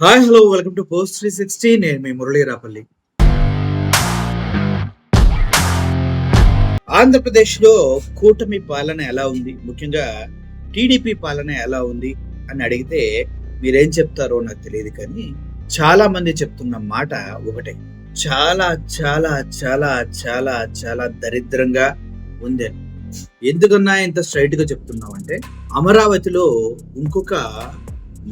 Hi hello welcome to post 360. నేను మీ మురళీరాపల్లి. ఆంధ్రప్రదేశ్లో కూటమి పాలన ఎలా ఉంది, ముఖ్యంగా టీడీపీ పాలన ఎలా ఉంది అని అడిగితే మీరేం చెప్తారో నాకు తెలియదు, కానీ చాలా మంది చెప్తున్న మాట ఒకటే, చాలా చాలా చాలా చాలా చాలా దరిద్రంగా ఉంది. ఎందుకన్నా ఇంత స్ట్రైట్ గా చెప్తున్నామంటే, అమరావతిలో ఇంకొక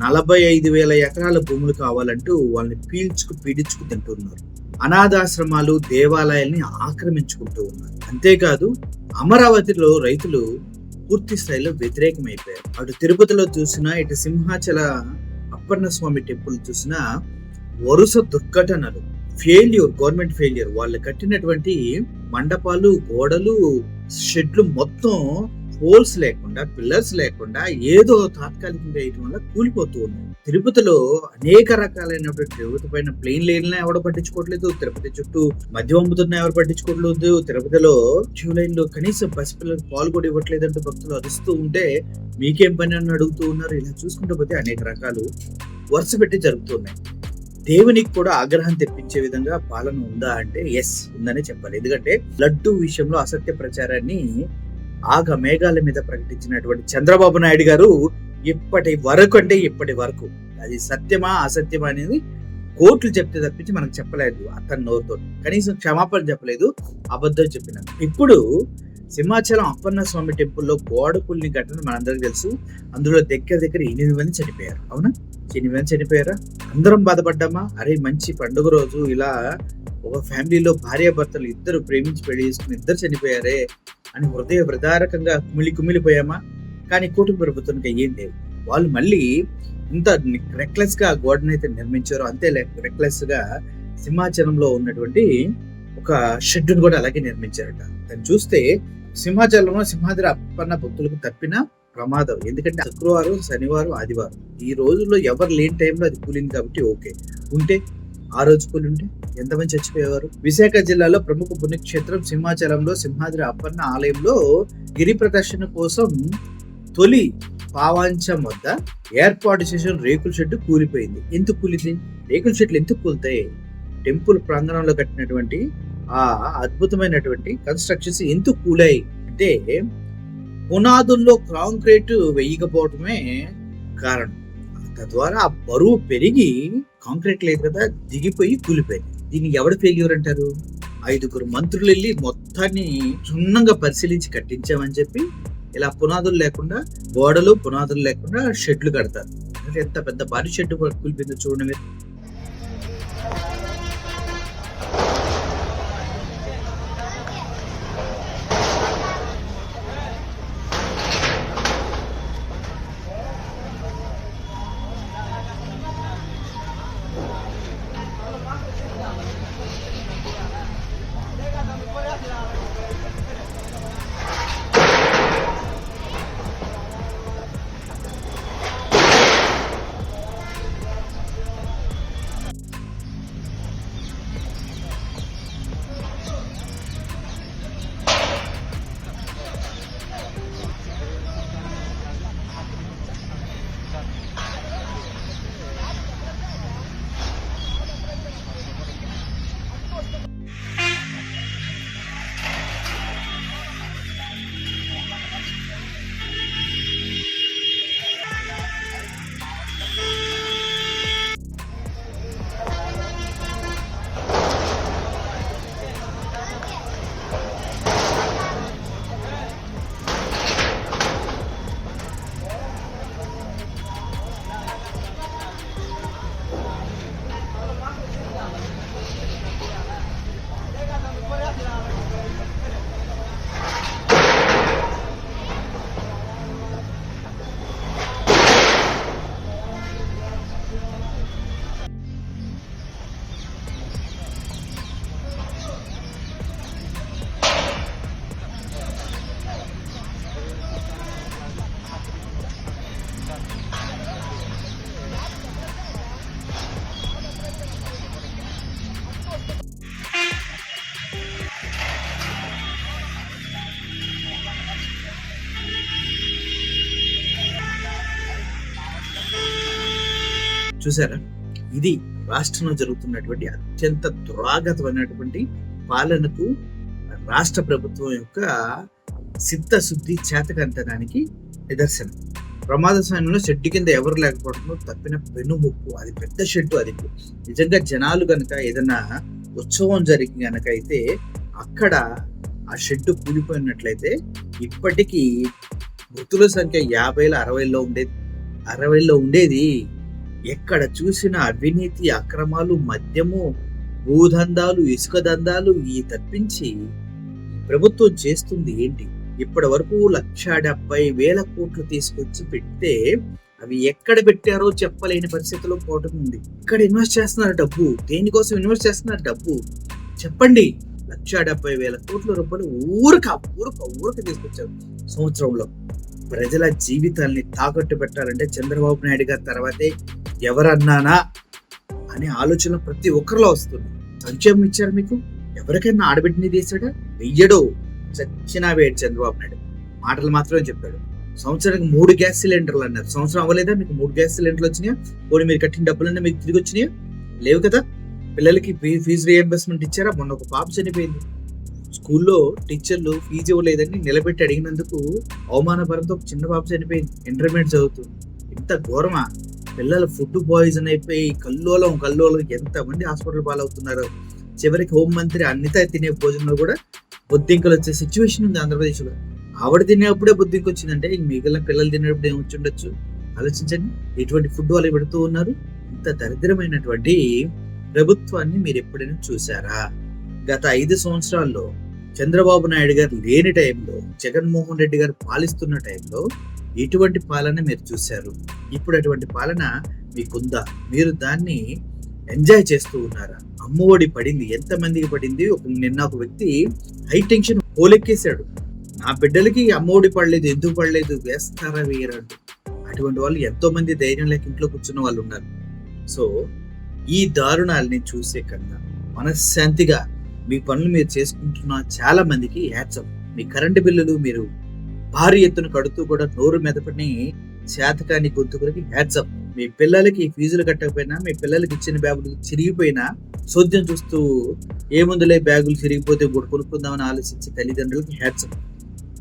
45,000 ఎకరాల భూములు కావాలంటూ వాళ్ళని పీడించుకు తింటున్నారు. అనాథాశ్రమాలు, దేవాలయాల్ని ఆక్రమించుకుంటూ ఉన్నారు. అంతేకాదు అమరావతిలో రైతులు పూర్తి స్థాయిలో వ్యతిరేకమైపోయారు. అటు తిరుపతిలో చూసినా, ఇటు సింహాచల అప్పన్న స్వామి టెంపుల్ చూసినా వరుస దుర్ఘటనలు, గవర్నమెంట్ ఫెయిల్యూర్. వాళ్ళు కట్టినటువంటి మండపాలు, గోడలు, షెడ్లు మొత్తం పోల్స్ లేకుండా, పిల్లర్స్ లేకుండా ఏదో తాత్కాలికంగా వేయటం వల్ల కూలిపోతూ ఉన్నాయి. తిరుపతిలో అనేక రకాలైనటువంటి తిరుపతి పైన ప్లెయిన్ లైన్లు ఎవరు పట్టించుకోవట్లేదు, తిరుపతి చుట్టూ మద్యం అమ్ముతున్న ఎవరు పట్టించుకోవట్లేదు, తిరుపతిలో క్యూ లైన్ లో కనీసం పసిపిల్లలకు పాలు కూడా ఇవ్వట్లేదంటూ భక్తులు అరుస్తూ ఉంటే మీకేం పని అని అడుగుతూ ఉన్నారు. ఇలా చూసుకుంటూ పోతే అనేక రకాలు వరుస పెట్టి జరుగుతున్నాయి. దేవునికి కూడా ఆగ్రహం తెప్పించే విధంగా పాలన ఉందా అంటే ఎస్, ఉందనే చెప్పాలి. ఎందుకంటే లడ్డు విషయంలో అసత్య ప్రచారాన్ని ఆగ మేఘాల మీద ప్రకటించినటువంటి చంద్రబాబు నాయుడు గారు ఇప్పటి వరకు అది సత్యమా అసత్యమా అనేది కోర్టులు చెప్తే తప్పించి మనకు చెప్పలేదు. అతని నోరుతో కనీసం క్షమాపణ చెప్పలేదు, అబద్ధం చెప్పిన. ఇప్పుడు సింహాచలం అప్పన్న స్వామి టెంపుల్లో గోడ కూలిన ఘటన మనందరికీ తెలుసు. అందులో దగ్గర 8 మంది చనిపోయారు. అవునా? 8 మంది చనిపోయారా? అందరం బాధపడ్డామా? అరే మంచి పండుగ రోజు ఇలా ఒక ఫ్యామిలీలో భార్యాభర్తలు ఇద్దరు ప్రేమించి పెళ్లి చేసుకుని ఇద్దరు చనిపోయారే అని హృదయ విదారకంగా కుమిలిపోయామా? కానీ కూటమి ప్రభుత్వానికి ఏం లేవు. వాళ్ళు మళ్ళీ ఇంత రెక్లెస్ గా గోడను అయితే నిర్మించారో, అంతే రెక్లెస్ గా సింహాచలంలో ఉన్నటువంటి ఒక షెడ్డును కూడా అలాగే నిర్మించారట. దాన్ని చూస్తే సింహాచలంలో సింహాద్రి అప్పన్న భక్తులకు తప్పిన ప్రమాదం. ఎందుకంటే శుక్రవారం, శనివారం, ఆదివారం ఈ రోజుల్లో ఎవరు లేని టైంలో అది కూలింది కాబట్టి ఓకే. ఉంటే ఆ రోజు కూలి ఉంటే ఎంతమంది చచ్చిపోయేవారు? విశాఖ జిల్లాలో ప్రముఖ పుణ్యక్షేత్రం సింహాచలంలో సింహాద్రి అప్పన్న ఆలయంలో గిరి ప్రదర్శన కోసం తొలి పావాంచం వద్ద ఏర్పాటు చేసిన రేకుల షెడ్ కూలిపోయింది. ఎందుకు కూలింది? రేకుల షెడ్లు ఎందుకు కూలుతాయి? టెంపుల్ ప్రాంగణంలో కట్టినటువంటి ఆ అద్భుతమైనటువంటి కన్స్ట్రక్షన్స్ ఎందుకు కూలాయి అంటే, పునాదుల్లో కాంక్రీట్ వేయకపోవడమే కారణం. తద్వారా ఆ బరువు పెరిగి కాంక్రీట్ లేదు కదా, దిగిపోయి కూలిపోయింది. దీన్ని ఎవడు ఫెయిల్యూర్ అంటారు? 5 మంత్రులు వెళ్ళి మొత్తాన్ని క్షుణ్ణంగా పరిశీలించి కట్టించామని చెప్పి ఇలా పునాదులు లేకుండా, గోడలు పునాదులు లేకుండా షెడ్లు కడతారు. ఎంత పెద్ద భారీ షెడ్ కూలిపోయిందో చూడండి మీరు. చూసారా? ఇది రాష్ట్రంలో జరుగుతున్నటువంటి అత్యంత దురాగతమైనటువంటి పాలనకు రాష్ట్ర ప్రభుత్వం యొక్క సిద్ధశుద్ధి చేతకంతనానికి నిదర్శనం. ప్రమాద సమయంలో షెడ్డు కింద ఎవరు లేకపోవడంలో తప్పిన పెనుముప్పు. అది పెద్ద షెడ్డు. అది నిజంగా జనాలు కనుక ఏదైనా ఉత్సవం జరిగి కనుక అయితే అక్కడ ఆ షెడ్డు కూలిపోయినట్లయితే ఇప్పటికీ మృతుల సంఖ్య 50-60లో ఉండేది. ఎక్కడ చూసిన అవినీతి, అక్రమాలు, మద్యము, భూదందాలు, ఇసుక దందాలు ఈ తప్పించి ప్రభుత్వం చేస్తుంది ఏంటి? ఇప్పటి వరకు 1,70,000 కోట్లు తీసుకొచ్చి పెడితే అవి ఎక్కడ పెట్టారో చెప్పలేని పరిస్థితిలో పోవటం ఉంది. ఇక్కడ ఇన్వెస్ట్ చేస్తున్నారు డబ్బు. దేనికోసం ఇన్వెస్ట్ చేస్తున్నారు డబ్బు చెప్పండి. 1,70,000 కోట్ల రూపాయలు ఊరక తీసుకొచ్చారు సంవత్సరంలో. ప్రజల జీవితాల్ని తాకట్టు పెట్టాలంటే చంద్రబాబు నాయుడు గారి తర్వాతే ఎవరన్నానా అనే ఆలోచన ప్రతి ఒక్కరిలో వస్తుంది. సంక్షేమం ఇచ్చారు మీకు? ఎవరికైనా ఆడబిడ్డని తీసాడా? వెయ్యడు. చచ్చినా వేడు చంద్రబాబు నాయుడు. మాటలు మాత్రమే చెప్పాడు. సంవత్సరానికి 3 గ్యాస్ సిలిండర్లు అన్నారు. సంవత్సరం అవ్వలేదా మీకు 3 గ్యాస్ సిలిండర్లు వచ్చినాయా? పోనీ మీరు కట్టిన డబ్బులన్నీ మీకు తిరిగి వచ్చినాయా? లేవు కదా. పిల్లలకి ఫీజు రియంబర్స్మెంట్ ఇచ్చారా? మొన్న ఒక పాప చనిపోయింది. స్కూల్లో టీచర్లు ఫీజు ఇవ్వలేదని నిలబెట్టి అడిగినందుకు అవమానపరంతో ఒక చిన్న పాప చనిపోయింది. ఇంటర్మీడియట్ చదువుతుంది. ఇంత ఘోరమా? పిల్లలు ఫుడ్ పాయిజన్ అయిపోయి కల్లోలం ఎంతమంది హాస్పిటల్ పాలవుతున్నారు. చివరికి హోంమంత్రి అన్నిత తినే భోజనంలో కూడా బొద్దింకలు వచ్చే సిచ్యువేషన్ ఉంది ఆంధ్రప్రదేశ్లో. ఆవిడ తినేటప్పుడే బొద్దింక వచ్చిందంటే మిగిలిన పిల్లలు తినేటప్పుడు ఏమొచ్చి ఉండొచ్చు ఆలోచించండి. ఎటువంటి ఫుడ్ వాళ్ళు పెడుతూ ఉన్నారు. ఇంత దరిద్రమైనటువంటి ప్రభుత్వాన్ని మీరు ఎప్పుడైనా చూసారా? గత 5 సంవత్సరాల్లో చంద్రబాబు నాయుడు గారు లేని టైంలో, జగన్మోహన్ రెడ్డి గారు పాలిస్తున్న టైంలో ఎటువంటి పాలన మీరు చూశారు? ఇప్పుడు అటువంటి పాలన మీకుందా? మీరు దాన్ని ఎంజాయ్ చేస్తూ ఉన్నారా? అమ్మఒడి పడింది. ఎంతమందికి పడింది? నిన్న ఒక వ్యక్తి హై టెన్షన్ పోలెక్కేశాడు. నా బిడ్డలకి అమ్మఒడి పడలేదు, ఎందుకు పడలేదు, వేస్తారా వేయరంటూ. అటువంటి వాళ్ళు ఎంతో మంది ధైర్యం లేక ఇంట్లో కూర్చున్న వాళ్ళు ఉన్నారు. సో ఈ దారుణాలని చూసే కన్నా మనశ్శాంతిగా మీ పనులు మీరు చేసుకుంటున్న చాలా మందికి హ్యాట్సాప్. మీ కరెంటు బిల్లులు మీరు భారీ ఎత్తున కడుతూ కూడా నోరు మెదపని శాతకాన్ని గొంతుకులకి హ్యాట్సాప్. మీ పిల్లలకి ఫీజులు కట్టకపోయినా, మీ పిల్లలకి ఇచ్చిన బ్యాగులు చిరిగిపోయినా సోద్యం చూస్తూ ఏముందులే బ్యాగులు చిరిగిపోతే కూడా కొనుక్కుందామని ఆలోచించే తల్లిదండ్రులకి హ్యాట్సాప్.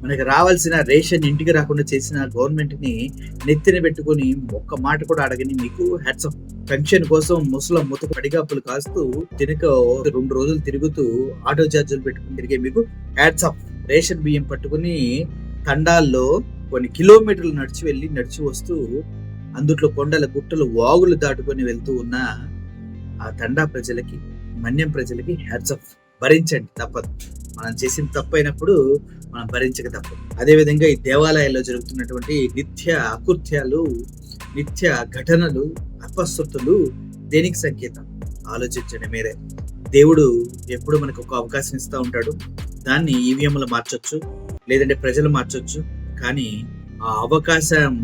మనకి రావాల్సిన రేషన్ ఇంటికి రాకుండా చేసిన గవర్నమెంట్ ని నెత్తిన పెట్టుకుని ఒక్క మాట కూడా అడగని మీకు హ్యాట్సాప్. పెన్షన్ కోసం ముసలం ముతకు పడిగాపులు కాస్తూ తినక 2 రోజులు తిరుగుతూ ఆటో ఛార్జీలు పెట్టుకుని తిరిగే మీకు హ్యాట్సాప్. రేషన్ బియ్యం పట్టుకుని తండాల్లో కొన్ని కిలోమీటర్లు నడిచి వస్తూ అందుట్లో కొండల గుట్టలు వాగులు దాటుకొని వెళ్తూ ఉన్న ఆ తండా ప్రజలకి, మన్యం ప్రజలకి హ్యాట్సాప్. భరించండి, తప్పదు. మనం చేసిన తప్పైనప్పుడు మనం భరించక తప్పదు. అదేవిధంగా ఈ దేవాలయాల్లో జరుగుతున్నటువంటి నిత్య అకృత్యాలు, నిత్య ఘటనలు, అపశృతులు దేనికి సంకేతం? ఆలోచించండి మీరే. దేవుడు ఎప్పుడు మనకు ఒక అవకాశం ఇస్తూ ఉంటాడు. దాన్ని ఈవీఎంలు మార్చొచ్చు, లేదంటే ప్రజలు మార్చొచ్చు. కానీ ఆ అవకాశం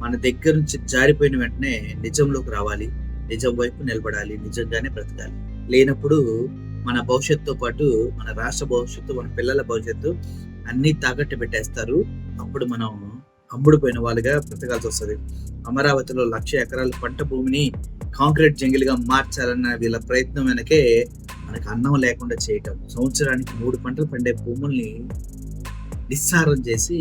మన దగ్గర నుంచి జారిపోయిన వెంటనే నిజంలోకి రావాలి, నిజం వైపు నిలబడాలి, నిజంగానే బ్రతకాలి. లేనప్పుడు మన భవిష్యత్తుతో పాటు మన రాష్ట్ర భవిష్యత్తు, మన పిల్లల భవిష్యత్తు అన్ని తాకట్టు పెట్టేస్తారు. అప్పుడు మనం అమ్ముడుపోయిన వాళ్ళుగా బ్రతకాల్సి వస్తుంది. అమరావతిలో 1,00,000 ఎకరాల పంట భూమిని కాంక్రీట్ జంగిల్గా మార్చాలన్న వీళ్ళ ప్రయత్నం వెనకే మనకు అన్నం లేకుండా చేయటం. సంవత్సరానికి 3 పంటలు పండే భూముల్ని నిస్సారం చేసి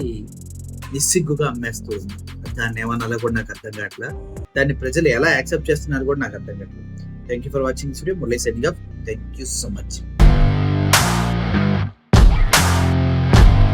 నిస్సిగ్గుగా అమ్మేస్తూ ఉంది. దాన్ని ఏమన్నా కూడా నాకు అర్థం కావట్లా. దాన్ని ప్రజలు ఎలా యాక్సెప్ట్ చేస్తున్నారు కూడా నాకు అర్థం కావట్లేదు. Thank you for watching this video. Murali signing off. Thank you so much.